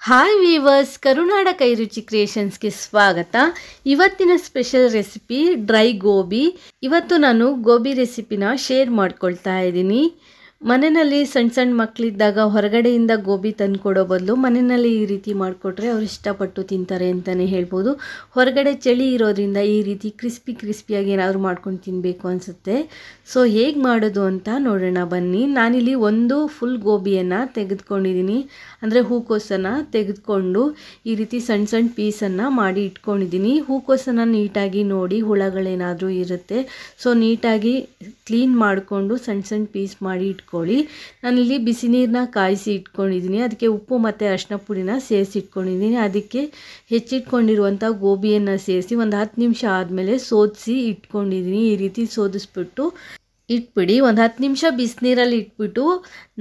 Hi viewers, ಕರುನಾಡ ಕೈರುಚಿ ಕ್ರಿಯೇಷನ್ಸ್ಗೆ ಸ್ವಾಗತ. ಇವತ್ತಿನ special recipe dry gobi. ಇವತ್ತು ನಾನು ಗೋಬಿ ರೆಸಿಪಿನ ಶೇರ್ ಮಾಡ್ಕೊಳ್ತಾ ಇದ್ದೀನಿ. ಮನೆಯಲ್ಲಿ ಸಣ್ಣ ಸಣ್ಣ ಮಕ್ಕಳಿದ್ದಾಗ ಹೊರಗಡೆಯಿಂದ ಗೋಬಿ ತಂದು ಕೊಡೋ ಬದಲು ಮನೆಯಲ್ಲಿ ಈ ರೀತಿ ಮಾಡಿಕೊಟ್ರೆ ಅವ್ರು ಇಷ್ಟಪಟ್ಟು ತಿಂತಾರೆ ಅಂತಲೇ ಹೇಳ್ಬೋದು. ಹೊರಗಡೆ ಚಳಿ ಇರೋದ್ರಿಂದ ಈ ರೀತಿ ಕ್ರಿಸ್ಪಿಯಾಗಿ ಏನಾದರೂ ಮಾಡ್ಕೊಂಡು ತಿನ್ನಬೇಕು ಅನಿಸುತ್ತೆ. ಸೊ ಹೇಗೆ ಮಾಡೋದು ಅಂತ ನೋಡೋಣ ಬನ್ನಿ. ನಾನಿಲ್ಲಿ ಒಂದು ಫುಲ್ ಗೋಬಿಯನ್ನು ತೆಗೆದುಕೊಂಡಿದ್ದೀನಿ, ಅಂದರೆ ಹೂಕೋಸನ್ನು ತೆಗೆದುಕೊಂಡು ಈ ರೀತಿ ಸಣ್ಣ ಸಣ್ಣ ಪೀಸನ್ನು ಮಾಡಿ ಇಟ್ಕೊಂಡಿದ್ದೀನಿ. ಹೂಕೋಸನ್ನು ನೀಟಾಗಿ ನೋಡಿ, ಹುಳಗಳೇನಾದರೂ ಇರುತ್ತೆ, ಸೊ ನೀಟಾಗಿ ಕ್ಲೀನ್ ಮಾಡಿಕೊಂಡು ಸಣ್ಣ ಸಣ್ಣ ಪೀಸ್ ಮಾಡಿ ಇಟ್ಕೊಳ್ಳಿ. ನಾನಿಲ್ಲಿ ಬಿಸಿ ನೀರನ್ನ ಕಾಯಿಸಿ ಇಟ್ಕೊಂಡಿದ್ದೀನಿ, ಅದಕ್ಕೆ ಉಪ್ಪು ಮತ್ತು ಅರಿಶಿನ ಪುಡಿನ ಸೇರಿಸಿ ಇಟ್ಕೊಂಡಿದ್ದೀನಿ. ಅದಕ್ಕೆ ಹೆಚ್ಚಿಟ್ಕೊಂಡಿರುವಂಥ ಗೋಬಿಯನ್ನು ಸೇರಿಸಿ ಒಂದು 10 ನಿಮಿಷ ಆದಮೇಲೆ ಸೋದಿಸಿ ಇಟ್ಕೊಂಡಿದ್ದೀನಿ. ಈ ರೀತಿ ಸೋದಿಸ್ಬಿಟ್ಟು ಇಟ್ಬಿಡಿ. ಒಂದು 10 ನಿಮಿಷ ಬಿಸಿನೀರಲ್ಲಿ ಇಟ್ಬಿಟ್ಟು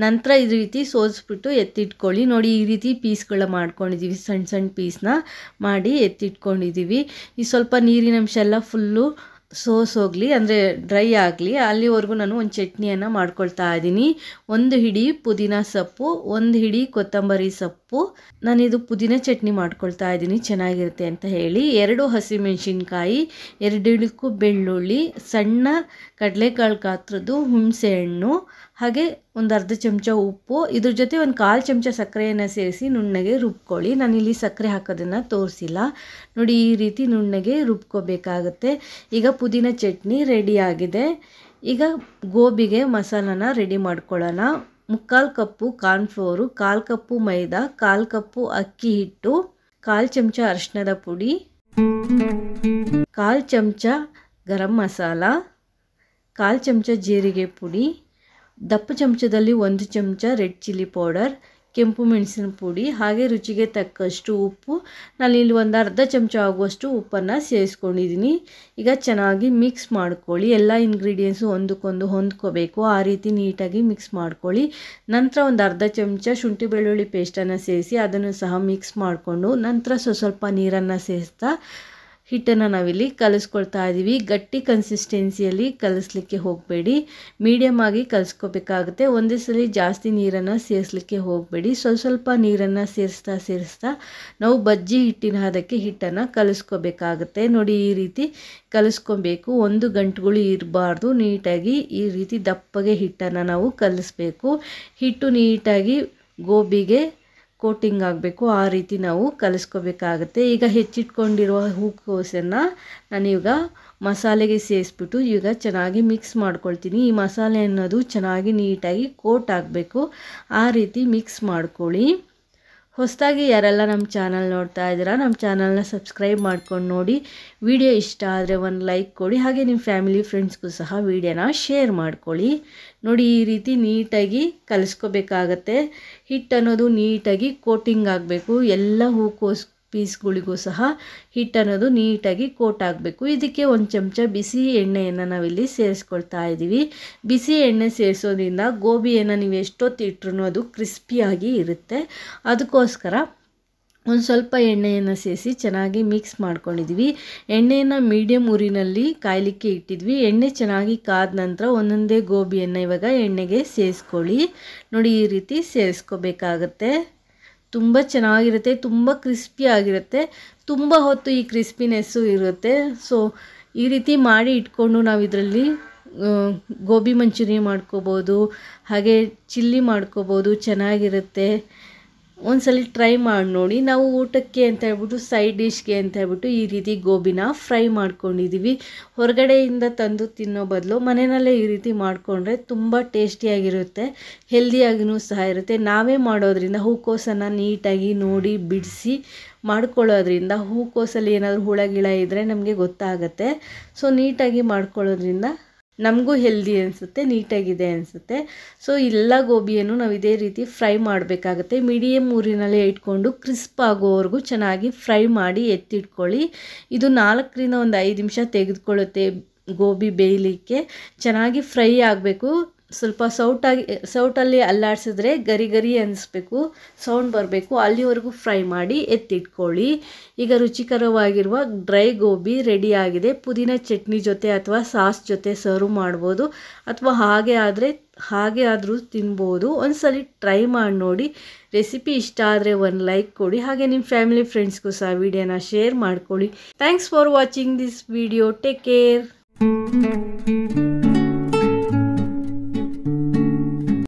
ನಂತರ ಈ ರೀತಿ ಸೋದಿಸ್ಬಿಟ್ಟು ಎತ್ತಿಟ್ಕೊಳ್ಳಿ. ನೋಡಿ, ಈ ರೀತಿ ಪೀಸ್ಗಳ ಮಾಡ್ಕೊಂಡಿದ್ದೀವಿ, ಸಣ್ಣ ಸಣ್ಣ ಪೀಸ್ನ ಮಾಡಿ ಎತ್ತಿಟ್ಕೊಂಡಿದ್ದೀವಿ. ಈ ಸ್ವಲ್ಪ ನೀರಿನ ಅಂಶ ಎಲ್ಲ ಫುಲ್ಲು ಸೋಸೋಗಲಿ, ಅಂದರೆ ಡ್ರೈ ಆಗಲಿ, ಅಲ್ಲಿವರೆಗೂ ನಾನು ಒಂದು ಚಟ್ನಿಯನ್ನು ಮಾಡ್ಕೊಳ್ತಾ ಇದ್ದೀನಿ. 1 ಹಿಡಿ ಪುದೀನ ಸೊಪ್ಪು, 1 ಹಿಡಿ ಕೊತ್ತಂಬರಿ ಸೊಪ್ಪು. ನಾನಿದು ಪುದೀನ ಚಟ್ನಿ ಮಾಡ್ಕೊಳ್ತಾ ಇದ್ದೀನಿ, ಚೆನ್ನಾಗಿರುತ್ತೆ ಅಂತ ಹೇಳಿ. 2 ಹಸಿಮೆಣಸಿನ್ಕಾಯಿ, 2 ಇಳುಕು ಬೆಳ್ಳುಳ್ಳಿ, ಸಣ್ಣ ಕಡಲೆಕಾಳು ಗಾತ್ರದ್ದು ಹುಣಸೆ ಹಣ್ಣು, ಹಾಗೆ ಒಂದು ಅರ್ಧ ಚಮಚ ಉಪ್ಪು, ಇದ್ರ ಜೊತೆ ಒಂದು 1/4 ಚಮಚ ಸಕ್ಕರೆಯನ್ನು ಸೇರಿಸಿ ನುಣ್ಣಗೆ ರುಬ್ಕೊಳ್ಳಿ. ನಾನಿಲ್ಲಿ ಸಕ್ಕರೆ ಹಾಕೋದನ್ನು ತೋರಿಸಿಲ್ಲ. ನೋಡಿ, ಈ ರೀತಿ ನುಣ್ಣಗೆ ರುಬ್ಕೋಬೇಕಾಗತ್ತೆ. ಈಗ ಪುದೀನ ಚಟ್ನಿ ರೆಡಿ ಆಗಿದೆ. ಈಗ ಗೋಬಿಗೆ ಮಸಾಲಾನ ರೆಡಿ ಮಾಡ್ಕೊಳ್ಳೋಣ. 3/4 ಕಪ್ಪು ಕಾರ್ನ್ಫ್ಲೋರು, 1/4 ಕಪ್ಪು ಮೈದಾ, 1/4 ಕಪ್ಪು ಅಕ್ಕಿ ಹಿಟ್ಟು, 1/4 ಚಮಚ ಅರಿಶಿಣದ ಪುಡಿ, 1/4 ಚಮಚ ಗರಂ ಮಸಾಲ, 1/4 ಚಮಚ ಜೀರಿಗೆ ಪುಡಿ, ದಪ್ಪ ಚಮಚದಲ್ಲಿ 1 ಚಮಚ ರೆಡ್ ಚಿಲ್ಲಿ ಪೌಡರ್, ಕೆಂಪು ಮೆಣಸಿನ ಪುಡಿ, ಹಾಗೆ ರುಚಿಗೆ ತಕ್ಕಷ್ಟು ಉಪ್ಪು. ನಾನಿಲ್ಲಿ ಒಂದು ಅರ್ಧ ಚಮಚ ಆಗುವಷ್ಟು ಉಪ್ಪನ್ನು ಸೇರಿಸ್ಕೊಂಡಿದ್ದೀನಿ. ಈಗ ಚೆನ್ನಾಗಿ ಮಿಕ್ಸ್ ಮಾಡ್ಕೊಳ್ಳಿ. ಎಲ್ಲ ಇಂಗ್ರೀಡಿಯೆಂಟ್ಸು ಒಂದಕ್ಕೊಂದು ಹೊಂದ್ಕೋಬೇಕು, ಆ ರೀತಿ ನೀಟಾಗಿ ಮಿಕ್ಸ್ ಮಾಡ್ಕೊಳ್ಳಿ. ನಂತರ ಒಂದು ಅರ್ಧ ಚಮಚ ಶುಂಠಿ ಬೆಳ್ಳುಳ್ಳಿ ಪೇಸ್ಟನ್ನು ಸೇರಿಸಿ ಅದನ್ನು ಸಹ ಮಿಕ್ಸ್ ಮಾಡಿಕೊಂಡು ನಂತರ ಸ್ವಲ್ಪ ನೀರನ್ನು ಸೇರಿಸ್ತಾ ಹಿಟ್ಟನ್ನು ನಾವಿಲ್ಲಿ ಕಲಿಸ್ಕೊಳ್ತಾ ಇದ್ದೀವಿ. ಗಟ್ಟಿ ಕನ್ಸಿಸ್ಟೆನ್ಸಿಯಲ್ಲಿ ಕಲಿಸ್ಲಿಕ್ಕೆ ಹೋಗಬೇಡಿ, ಮೀಡಿಯಮ್ ಆಗಿ ಕಲಿಸ್ಕೋಬೇಕಾಗುತ್ತೆ. ಒಂದೇ ಸಲ ಜಾಸ್ತಿ ನೀರನ್ನು ಸೇರಿಸ್ಲಿಕ್ಕೆ ಹೋಗಬೇಡಿ, ಸ್ವಲ್ಪ ನೀರನ್ನು ಸೇರಿಸ್ತಾ ನಾವು ಬಜ್ಜಿ ಹಿಟ್ಟಿನ ಹದಕ್ಕೆ ಹಿಟ್ಟನ್ನು ಕಲಿಸ್ಕೋಬೇಕಾಗುತ್ತೆ. ನೋಡಿ, ಈ ರೀತಿ ಕಲಿಸ್ಕೊಬೇಕು, ಒಂದು ಗಂಟುಗಳು ಇರಬಾರ್ದು. ನೀಟಾಗಿ ಈ ರೀತಿ ದಪ್ಪಗೆ ಹಿಟ್ಟನ್ನು ನಾವು ಕಲಿಸ್ಬೇಕು. ಹಿಟ್ಟು ನೀಟಾಗಿ ಗೋಬಿಗೆ ಕೋಟಿಂಗ್ ಆಗಬೇಕು, ಆ ರೀತಿ ನಾವು ಕಲಿಸ್ಕೋಬೇಕಾಗತ್ತೆ. ಈಗ ಹೆಚ್ಚಿಟ್ಕೊಂಡಿರುವ ಹೂಕೋಸನ್ನು ನಾನೀಗ ಮಸಾಲೆಗೆ ಸೇರಿಸ್ಬಿಟ್ಟು ಈಗ ಚೆನ್ನಾಗಿ ಮಿಕ್ಸ್ ಮಾಡ್ಕೊಳ್ತೀನಿ. ಈ ಮಸಾಲೆ ಅನ್ನೋದು ಚೆನ್ನಾಗಿ ನೀಟಾಗಿ ಕೋಟ್ ಆಗಬೇಕು, ಆ ರೀತಿ ಮಿಕ್ಸ್ ಮಾಡ್ಕೊಳ್ಳಿ. ಹೊಸದಾಗಿ ಯಾರೆಲ್ಲ ನಮ್ಮ ಚಾನಲ್ ನೋಡ್ತಾ ಇದ್ದೀರಾ, ನಮ್ಮ ಚಾನಲ್ನ ಸಬ್ಸ್ಕ್ರೈಬ್ ಮಾಡ್ಕೊಂಡು ನೋಡಿ. ವಿಡಿಯೋ ಇಷ್ಟ ಆದರೆ ಒಂದು ಲೈಕ್ ಕೊಡಿ, ಹಾಗೆ ನಿಮ್ಮ ಫ್ಯಾಮಿಲಿ ಫ್ರೆಂಡ್ಸ್ಗೂ ಸಹ ವಿಡಿಯೋನ ಶೇರ್ ಮಾಡ್ಕೊಳ್ಳಿ. ನೋಡಿ, ಈ ರೀತಿ ನೀಟಾಗಿ ಕಲಿಸ್ಕೋಬೇಕಾಗತ್ತೆ. ಹಿಟ್ಟು ಅನ್ನೋದು ನೀಟಾಗಿ ಕೋಟಿಂಗ್ ಆಗಬೇಕು. ಎಲ್ಲ ಹೂಕೋಸು ಪೀಸ್ಗಳಿಗೂ ಸಹ ಹಿಟ್ಟು ಅನ್ನೋದು ನೀಟಾಗಿ ಕೋಟ್ ಆಗಬೇಕು. ಇದಕ್ಕೆ 1 ಚಮಚ ಬಿಸಿ ಎಣ್ಣೆಯನ್ನು ನಾವಿಲ್ಲಿ ಸೇರಿಸ್ಕೊಳ್ತಾ ಇದ್ದೀವಿ. ಬಿಸಿ ಎಣ್ಣೆ ಸೇರಿಸೋದ್ರಿಂದ ಗೋಬಿಯನ್ನು ನೀವು ಎಷ್ಟೊತ್ತು ಇಟ್ಟರು ಅದು ಕ್ರಿಸ್ಪಿಯಾಗಿ ಇರುತ್ತೆ. ಅದಕ್ಕೋಸ್ಕರ ಒಂದು ಸ್ವಲ್ಪ ಎಣ್ಣೆಯನ್ನು ಸೇರಿಸಿ ಚೆನ್ನಾಗಿ ಮಿಕ್ಸ್ ಮಾಡ್ಕೊಂಡಿದ್ವಿ. ಎಣ್ಣೆಯನ್ನು ಮೀಡಿಯಮ್ ಉರಿನಲ್ಲಿ ಕಾಯಲಿಕ್ಕೆ ಇಟ್ಟಿದ್ವಿ. ಎಣ್ಣೆ ಚೆನ್ನಾಗಿ ಕಾದ ನಂತರ ಒಂದೊಂದೇ ಗೋಬಿಯನ್ನು ಇವಾಗ ಎಣ್ಣೆಗೆ ಸೇರಿಸ್ಕೊಳ್ಳಿ. ನೋಡಿ, ಈ ರೀತಿ ಸೇರಿಸ್ಕೋಬೇಕಾಗತ್ತೆ. ತುಂಬ ಚೆನ್ನಾಗಿರುತ್ತೆ, ತುಂಬ ಕ್ರಿಸ್ಪಿಯಾಗಿರುತ್ತೆ, ತುಂಬ ಹೊತ್ತು ಈ ಕ್ರಿಸ್ಪಿನೆಸ್ಸು ಇರುತ್ತೆ. ಸೊ ಈ ರೀತಿ ಮಾಡಿ ಇಟ್ಕೊಂಡು ನಾವು ಇದರಲ್ಲಿ ಗೋಬಿ ಮಂಚೂರಿ ಮಾಡ್ಕೋಬೋದು, ಹಾಗೆ ಚಿಲ್ಲಿ ಮಾಡ್ಕೋಬೋದು, ಚೆನ್ನಾಗಿರುತ್ತೆ. ಒಂದ್ಸಲ ಟ್ರೈ ಮಾಡಿ ನೋಡಿ. ನಾವು ಊಟಕ್ಕೆ ಅಂತ ಹೇಳ್ಬಿಟ್ಟು, ಸೈಡ್ ಡಿಶ್ಗೆ ಅಂತ ಹೇಳ್ಬಿಟ್ಟು ಈ ರೀತಿ ಗೋಬಿನ ಫ್ರೈ ಮಾಡ್ಕೊಂಡಿದ್ದೀವಿ. ಹೊರಗಡೆಯಿಂದ ತಂದು ತಿನ್ನೋ ಬದಲು ಮನೆಯಲ್ಲೇ ಈ ರೀತಿ ಮಾಡಿಕೊಂಡ್ರೆ ತುಂಬ ಟೇಸ್ಟಿಯಾಗಿರುತ್ತೆ, ಹೆಲ್ದಿಯಾಗಿಯೂ ಸಹ ಇರುತ್ತೆ. ನಾವೇ ಮಾಡೋದ್ರಿಂದ ಹೂಕೋಸನ್ನು ನೀಟಾಗಿ ನೋಡಿ ಬಿಡಿಸಿ ಮಾಡ್ಕೊಳ್ಳೋದ್ರಿಂದ ಹೂಕೋಸಲ್ಲಿ ಏನಾದರೂ ಹುಳ ಗಿಳ ಇದ್ದರೆ ನಮಗೆ ಗೊತ್ತಾಗುತ್ತೆ. ಸೊ ನೀಟಾಗಿ ಮಾಡ್ಕೊಳ್ಳೋದ್ರಿಂದ ನಮಗೂ ಹೆಲ್ದಿ ಅನಿಸುತ್ತೆ, ನೀಟಾಗಿದೆ ಅನಿಸುತ್ತೆ. ಸೊ ಎಲ್ಲ ಗೋಬಿಯನ್ನು ನಾವು ಇದೇ ರೀತಿ ಫ್ರೈ ಮಾಡಬೇಕಾಗತ್ತೆ. ಮೀಡಿಯಮ್ ಊರಿನಲ್ಲೇ ಇಟ್ಕೊಂಡು ಕ್ರಿಸ್ಪ್ ಆಗೋವರೆಗೂ ಚೆನ್ನಾಗಿ ಫ್ರೈ ಮಾಡಿ ಎತ್ತಿಟ್ಕೊಳ್ಳಿ. ಇದು 4 ರಿಂದ 5 ನಿಮಿಷ ತೆಗೆದುಕೊಳ್ಳುತ್ತೆ ಗೋಬಿ ಬೇಯಲಿಕ್ಕೆ. ಚೆನ್ನಾಗಿ ಫ್ರೈ ಆಗಬೇಕು. ಸ್ವಲ್ಪ ಸೌಟಲ್ಲಿ ಅಲ್ಲಾಡಿಸಿದ್ರೆ ಗರಿ ಗರಿ ಅನ್ನಿಸ್ಬೇಕು, ಸೌಂಡ್ ಬರಬೇಕು, ಅಲ್ಲಿವರೆಗೂ ಫ್ರೈ ಮಾಡಿ ಎತ್ತಿಟ್ಕೊಳ್ಳಿ. ಈಗ ರುಚಿಕರವಾಗಿರುವ ಡ್ರೈ ಗೋಬಿ ರೆಡಿಯಾಗಿದೆ. ಪುದೀನ ಚಟ್ನಿ ಜೊತೆ ಅಥವಾ ಸಾಸ್ ಜೊತೆ ಸರ್ವ್ ಮಾಡ್ಬೋದು, ಅಥವಾ ಹಾಗೆ ಆದರೂ ತಿನ್ಬೋದು. ಒಂದ್ಸಲಿ ಟ್ರೈ ಮಾಡಿ ನೋಡಿ. ರೆಸಿಪಿ ಇಷ್ಟ ಆದರೆ ಒಂದು ಲೈಕ್ ಕೊಡಿ, ಹಾಗೆ ನಿಮ್ಮ ಫ್ಯಾಮಿಲಿ ಫ್ರೆಂಡ್ಸ್ಗೂ ಸಹ ವಿಡಿಯೋನ ಶೇರ್ ಮಾಡ್ಕೊಳ್ಳಿ. Thanks for watching this video. Take care.